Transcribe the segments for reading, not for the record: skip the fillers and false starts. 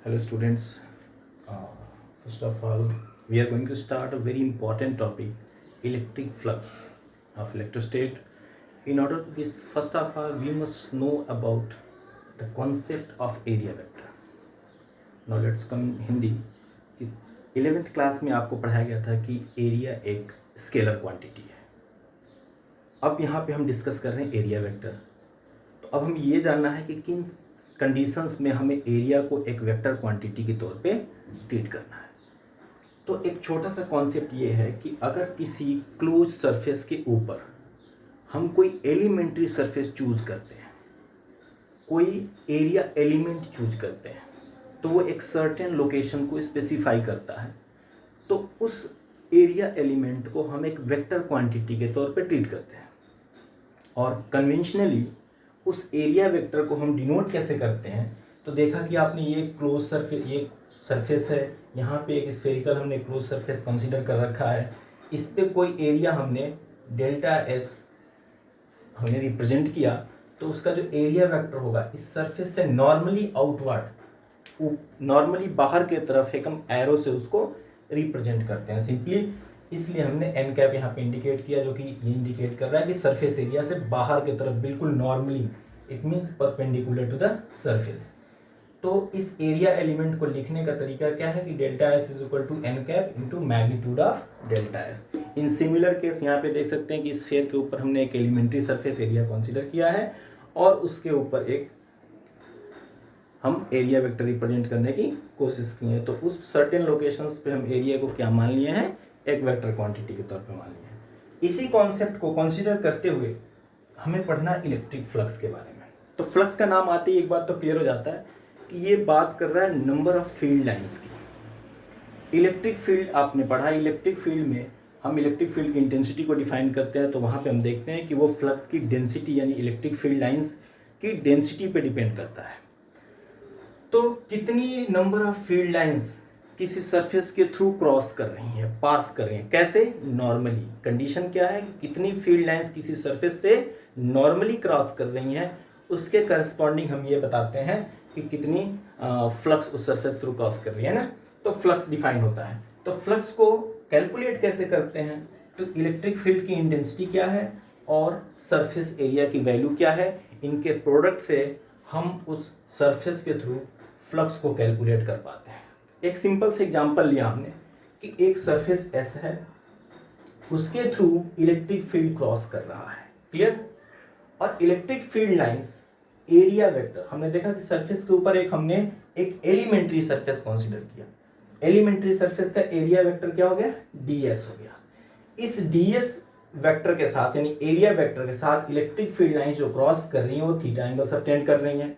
Hello students. First of all, we are going to start a very important topic, electric flux of electrostate. In order to this, first of all, we must know about the concept of area vector. Now let's come Hindi कि 11th class में आपको पढ़ाया गया था कि area एक scalar quantity है. अब यहाँ पे हम डिस्कस कर रहे हैं एरिया वेक्टर. तो अब हम ये जानना है कि किन कंडीशंस में हमें एरिया को एक वेक्टर क्वांटिटी के तौर पे ट्रीट करना है. तो एक छोटा सा कॉन्सेप्ट ये है कि अगर किसी क्लोज सरफेस के ऊपर हम कोई एलिमेंट्री सरफेस चूज करते हैं, कोई एरिया एलिमेंट चूज करते हैं, तो वो एक सर्टेन लोकेशन को स्पेसिफाई करता है. तो उस एरिया एलिमेंट को हम एक वेक्टर क्वांटिटी के तौर पे ट्रीट करते हैं. और कन्वेंशनली उस एरिया वेक्टर को हम डिनोट कैसे करते हैं, तो देखा कि आपने ये क्लोज सरफेस, ये सरफेस है, यहाँ पे एक स्फेरिकल हमने क्लोज सरफेस कंसीडर कर रखा है. इस पे कोई एरिया हमने डेल्टा एस हमने रिप्रेजेंट किया, तो उसका जो एरिया वेक्टर होगा इस सरफेस से नॉर्मली आउटवर्ड, नॉर्मली बाहर के तरफ एक हम एरो से उसको रिप्रेजेंट करते हैं सिंपली. इसलिए हमने एन कैप यहाँ पे इंडिकेट किया, जो कि ये इंडिकेट कर रहा है कि सरफेस एरिया से बाहर की तरफ बिल्कुल normally, it means perpendicular to the surface. तो इस एरिया एलिमेंट को लिखने का तरीका क्या है कि delta S is equal to N cap into magnitude of delta S. In similar case यहाँ पे देख सकते हैं कि स्फीयर के ऊपर हमने एक एलिमेंट्री सरफेस एरिया कंसीडर किया है और उसके ऊपर एक हम एरिया वेक्टर रिप्रेजेंट करने की कोशिश की है. तो उस सर्टेन लोकेशंस पे हम एरिया को क्या मान लिए हैं, एक वेक्टर क्वांटिटी के तौर पे मान लिए हैं. इसी कॉन्सेप्ट को कंसीडर करते हुए हमें पढ़ना इलेक्ट्रिक फ्लक्स के बारे में. तो फ्लक्स का नाम आते ही एक बात तो क्लियर हो जाता है कि ये बात कर रहा है नंबर ऑफ फील्ड लाइंस की. इलेक्ट्रिक फील्ड आपने पढ़ा, इलेक्ट्रिक फील्ड में हम इलेक्ट्रिक फील्ड की इंटेंसिटी को डिफाइन करते हैं. तो वहाँ पे हम देखते हैं कि वो फ्लक्स की डेंसिटी यानी इलेक्ट्रिक फील्ड लाइंस की डेंसिटी पे डिपेंड करता है. तो कितनी नंबर ऑफ फील्ड लाइंस किसी सरफेस के थ्रू क्रॉस कर रही हैं, पास कर रही हैं, कैसे, नॉर्मली. कंडीशन क्या है कि कितनी फील्ड लाइंस किसी सरफेस से नॉर्मली क्रॉस कर रही हैं, उसके करस्पॉन्डिंग हम ये बताते हैं कि कितनी फ्लक्स उस सरफेस थ्रू क्रॉस कर रही है ना. तो फ्लक्स डिफाइन होता है. तो फ्लक्स को कैलकुलेट कैसे करते हैं, तो इलेक्ट्रिक फील्ड की इंटेंसिटी क्या है और सरफेस एरिया की वैल्यू क्या है, इनके प्रोडक्ट से हम उस सरफेस के थ्रू फ्लक्स को कैलकुलेट कर पाते हैं. एक सिंपल से एग्जांपल लिया हमने कि एक सरफेस एस है, उसके थ्रू इलेक्ट्रिक फील्ड क्रॉस कर रहा है, क्लियर. और electric field lines area vector, हमने देखा कि सरफेस के ऊपर एक हमने एक एलिमेंट्री सरफेस कंसीडर किया. एलिमेंट्री सरफेस का एरिया वेक्टर क्या हो गया, डीएस हो गया. इस डीएस वेक्टर के साथ यानी एरिया वेक्टर के साथ इलेक्ट्रिक फील्ड लाइन जो क्रॉस कर रही है वो थीटा एंगल सबटेंड कर रही हैं.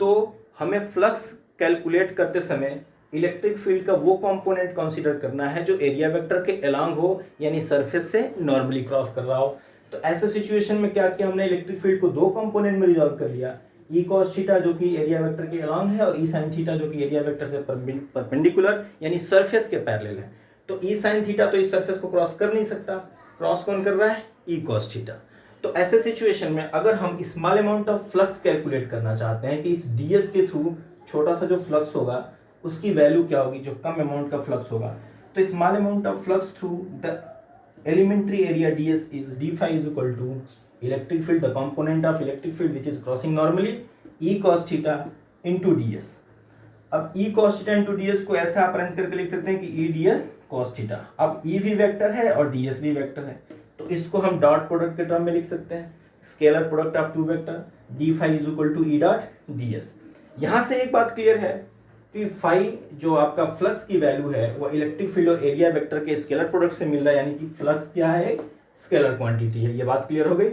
तो हमें फ्लक्स कैलकुलेट करते समय इलेक्ट्रिक फील्ड का वो कंपोनेंट कंसीडर करना है जो एरिया वेक्टर के अलोंग हो, यानी सरफेस से नॉर्मली क्रॉस कर रहा हो. तो ऐसे सिचुएशन में क्या किया हमने, इलेक्ट्रिक फील्ड को दो कंपोनेंट में रिजॉल्व कर लिया. ई कॉस थीटा जो कि एरिया वेक्टर के अलोंग है और ई साइन थीटा जो कि एरिया वेक्टर से परपेंडिकुलर यानी सरफेस के पैरेलल है. तो ई साइन थीटा तो इस सरफेस को क्रॉस कर नहीं सकता, क्रॉस कौन कर रहा है, ई कॉस थीटा. तो ऐसे सिचुएशन में अगर हम small amount of flux calculate करना चाहते हैं कि इस डीएस के थ्रू छोटा सा जो फ्लक्स होगा उसकी वैल्यू क्या होगी, जो कम अमाउंट का फ्लक्स होगा, तो small amount of flux through the elementary area ds is d phi is equal to electric field, the component of electric field which is crossing normally, e cos theta into ds. अब e cos theta into ds को ऐसे आप arrange करके लिख सकते हैं कि e ds cos theta. अब e भी वेक्टर है और ds भी वेक्टर है, तो इसको हम डॉट प्रोडक्ट के टर्म में लिख सकते हैं, scalar product of two vector, d phi is equal to e dot ds. यहां से एक बात क्लियर है कि फाई जो आपका फ्लक्स की वैल्यू है वो इलेक्ट्रिक फील्ड और एरिया वेक्टर के स्केलर प्रोडक्ट से मिल रहा है, यानी कि फ्लक्स क्या है, एक स्केलर क्वांटिटी है. ये बात क्लियर हो गई.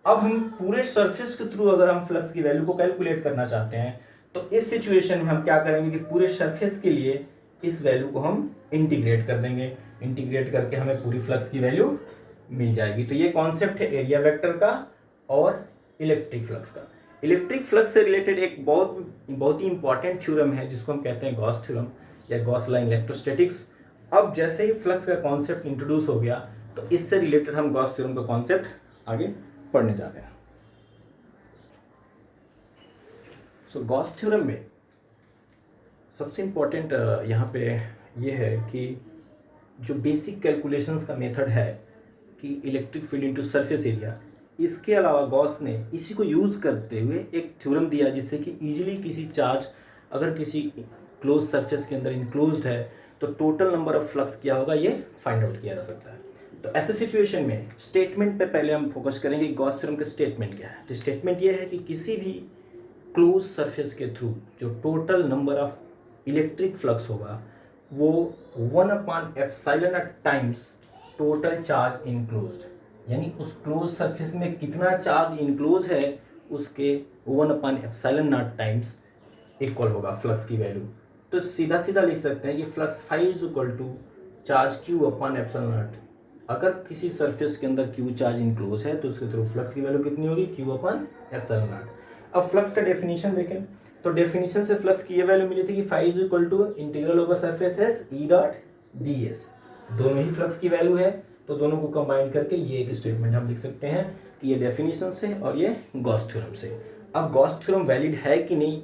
अब हम पूरे सरफेस के थ्रू अगर हम फ्लक्स की वैल्यू को कैलकुलेट करना चाहते हैं तो इस सिचुएशन में हम क्या करेंगे कि पूरे सरफेस के लिए इस वैल्यू को हम इंटीग्रेट कर देंगे. इंटीग्रेट करके हमें पूरी फ्लक्स की वैल्यू मिल जाएगी. तो ये कॉन्सेप्ट है एरिया वेक्टर का और इलेक्ट्रिक फ्लक्स का. इलेक्ट्रिक फ्लक्स से रिलेटेड एक बहुत ही इंपॉर्टेंट थ्योरम है जिसको हम कहते हैं गॉस थ्योरम या गॉस लॉ इन इलेक्ट्रोस्टैटिक्स. अब जैसे ही फ्लक्स का कॉन्सेप्ट इंट्रोड्यूस हो गया तो इससे रिलेटेड हम गॉस थ्योरम का कॉन्सेप्ट आगे पढ़ने जा रहे हैं. सो गॉस थ्योरम में सबसे इम्पोर्टेंट यहाँ पे ये है कि जो बेसिक कैलकुलेशंस का मेथड है कि electric field into surface area, इसके अलावा गॉस ने इसी को यूज़ करते हुए एक थ्योरम दिया जिससे कि इजीली किसी चार्ज अगर किसी क्लोज सरफेस के अंदर इनक्लोज्ड है तो टोटल नंबर ऑफ फ्लक्स क्या होगा ये फाइंड आउट किया जा सकता है। तो ऐसे सिचुएशन में स्टेटमेंट पे पहले हम फोकस करेंगे गॉस थ्योरम का स्टेटमेंट क्या है। तो स्टेटमेंट ये है कि किसी भी क्लोज सरफेस के थ्रू जो total number of electric flux होगा वो 1/ε टाइम्स टोटल चार्ज इनक्लोज्ड, यानी उस क्लोज सरफेस में कितना चार्ज इनक्लोज है उसके 1/ε टाइम्स इक्वल होगा फ्लक्स की वैल्यू। तो सीधा सीधा लिख सकते हैं कि flux phi is equal to charge Q/ε। अगर किसी सरफेस के अंदर Q चार्ज इनक्लोज है तो उसके थ्रू फ्लक्स की वैल्यू कितनी होगी Q/ε। अब फ्लक्स का डेफिनेशन देखें तो डेफिनेशन से फ्लक्स की ये वैल्यू मिली थी कि phi is equal to integral over surface S E dot D S. दोनों ही फ्लक्स की वैल्यू है तो दोनों को कंबाइन करके ये एक स्टेटमेंट हम लिख सकते हैं कि ये डेफिनेशन से और ये गॉस थ्योरम से। अब गॉस थ्योरम वैलिड है कि नहीं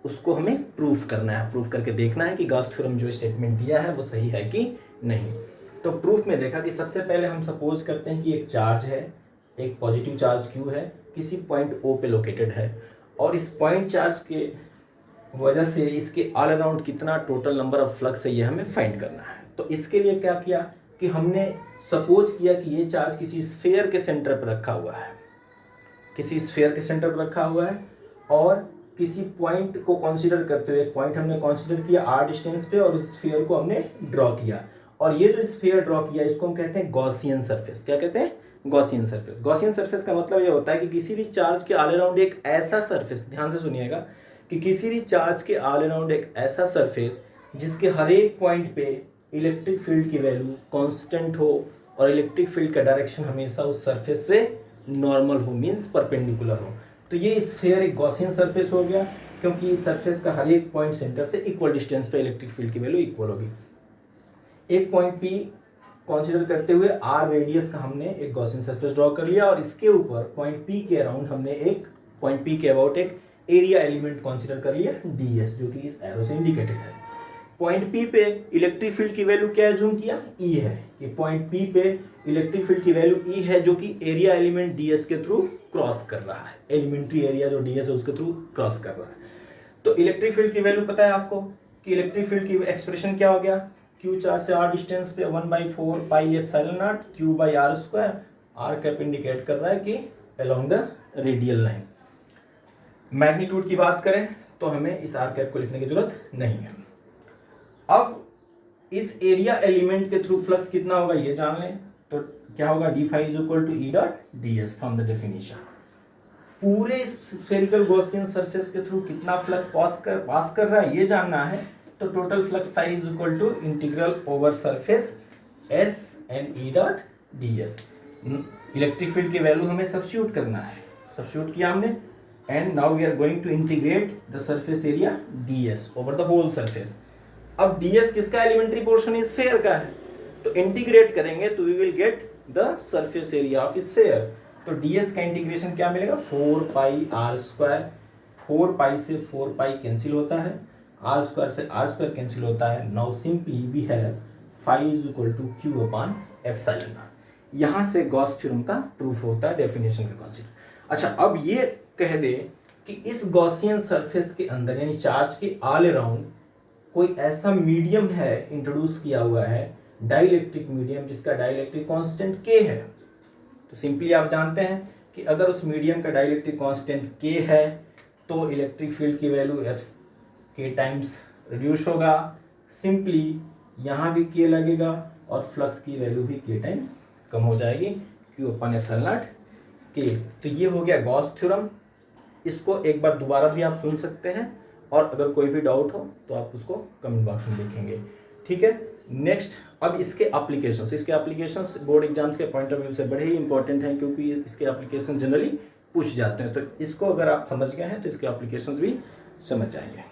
उसको हमें प्रूफ करना है, प्रूफ करके देखना है कि गॉस थ्योरम जो स्टेटमेंट दिया है वो सही है कि नहीं। तो प्रूफ में देखा कि सबसे पहले हम सपोज करते हैं कि एक चार्ज है, एक पॉजिटिव चार्ज Q है, किसी पॉइंट O पे लोकेटेड है और इस पॉइंट चार्ज के वजह से इसके ऑल अराउंड कितना टोटल नंबर ऑफ फ्लक्स है ये हमें फाइंड करना है। तो इसके लिए क्या किया कि हमने सपोज किया कि ये चार्ज किसी स्फीयर के सेंटर पर रखा हुआ है, किसी स्फीयर के सेंटर पर रखा हुआ है और किसी पॉइंट को कंसीडर करते हुए एक पॉइंट हमने कंसीडर किया r डिस्टेंस पे और उस स्फीयर को हमने ड्रॉ किया और ये जो स्फीयर ड्रॉ किया इसको हम कहते हैं गॉसियन सरफेस। क्या कहते हैं? Gaussian surface. गॉसियन सरफेस का मतलब ये होता है कि किसी भी चार्ज के ऑल अराउंड एक ऐसा सरफेस, ध्यान से सुनिएगा, कि किसी भी चार्ज के ऑल अराउंड एक ऐसा सरफेस जिसके हर एक पॉइंट पे इलेक्ट्रिक फील्ड की वैल्यू कांस्टेंट हो और इलेक्ट्रिक फील्ड का डायरेक्शन हमेशा उस सरफेस से नॉर्मल हो, मींस परपेंडिकुलर हो। तो ये स्फीयर एक गॉसियन सरफेस हो गया क्योंकि इस सरफेस का हर एक पॉइंट सेंटर से इक्वल डिस्टेंस पे इलेक्ट्रिक फील्ड की वैल्यू इक्वल होगी। एक पॉइंट P कंसीडर करते हुए r रेडियस का हमने एक गॉसियन सरफेस ड्रॉ कर लिया और इसके ऊपर पॉइंट P के अराउंड हमने एक पॉइंट P के अबाउट एक एरिया एलिमेंट कंसीडर कर लिया ds, जो कि इस एरो से इंडिकेटेड है। पॉइंट P पे इलेक्ट्रिक फील्ड की वैल्यू क्या एज्यूम किया? E है कि पॉइंट P पे इलेक्ट्रिक फील्ड की वैल्यू E है जो कि एरिया एलिमेंट ds के थ्रू क्रॉस कर रहा है, एलिमेंट्री एरिया जो ds है उसके थ्रू क्रॉस कर रहा है। तो इलेक्ट्रिक फील्ड की वैल्यू पता है आपको कि इलेक्ट्रिक फील्ड की एक्सप्रेशन क्या हो गया? Q चार्ज से r डिस्टेंस पे 1/4πε0 Q/r²। r कैप इंडिकेट कर रहा है कि along the radial line. Magnitude की बात करें तो हमें इस r कैप को लिखने की जरूरत नहीं है। अब इस एरिया एलिमेंट के थ्रू फ्लक्स कितना होगा ये जान लें तो क्या होगा? d phi is equal to E dot ds from the definition. पूरे स्फेरिकल गॉसियन सरफेस के थ्रू कितना फ्लक्स पास कर रहा है ये जानना है तो total flux phi is equal to integral over surface S and E dot ds। Electric field की वैल्यू हमें सब्स्टिट्यूट करना है, सब्स्टिट्यूट किया हमने and now we are going to integrate the surface area ds over the whole surface. अब ds किसका elementary portion इस sphere का है तो इंटीग्रेट करेंगे तो we will get the surface area of sphere. तो ds का इंटीग्रेशन क्या मिलेगा? 4πr²। 4π से 4π कैंसिल होता है, r² से r² कैंसिल होता है। Now simply we have phi is equal to Q/ε। यहाँ से गॉस थ्योरम का प्रूफ होता है डेफिनेशन का कॉन्सेप्ट। अच्छा, अब ये कह दे कि इस गॉसियन सरफेस के अंदर यानी चार्ज के ऑल अराउंड कोई ऐसा मीडियम है इंट्रोड्यूस किया हुआ है, डाइलेक्ट्रिक मीडियम, जिसका डाइलेक्ट्रिक कांस्टेंट K है। तो सिंपली आप जानते हैं कि अगर उस मीडियम का डाइलेक्ट्रिक कांस्टेंट K है तो इलेक्ट्रिक फील्ड की वैल्यू K टाइम्स रिड्यूस होगा। सिंपली यहाँ भी K लगेगा और फ्लक्स की वैल्यू भी K टाइम्स कम हो जाएगी, Q/ε0 K। तो ये हो गया गॉस थ्योरम। इसको एक बार दोबारा भी आप सुन सकते हैं और अगर कोई भी डाउट हो तो आप उसको कमेंट बॉक्स में लिखेंगे, ठीक है। नेक्स्ट, अब इसके एप्लीकेशंस बोर्ड एग्जाम्स के पॉइंट ऑफ व्यू से बड़े ही इंपॉर्टेंट हैं क्योंकि इसके एप्लीकेशन जनरली पूछ जाते हैं। तो इसको अगर आप समझ गए हैं तो इसके एप्लीकेशंस भी समझ जाएंगे।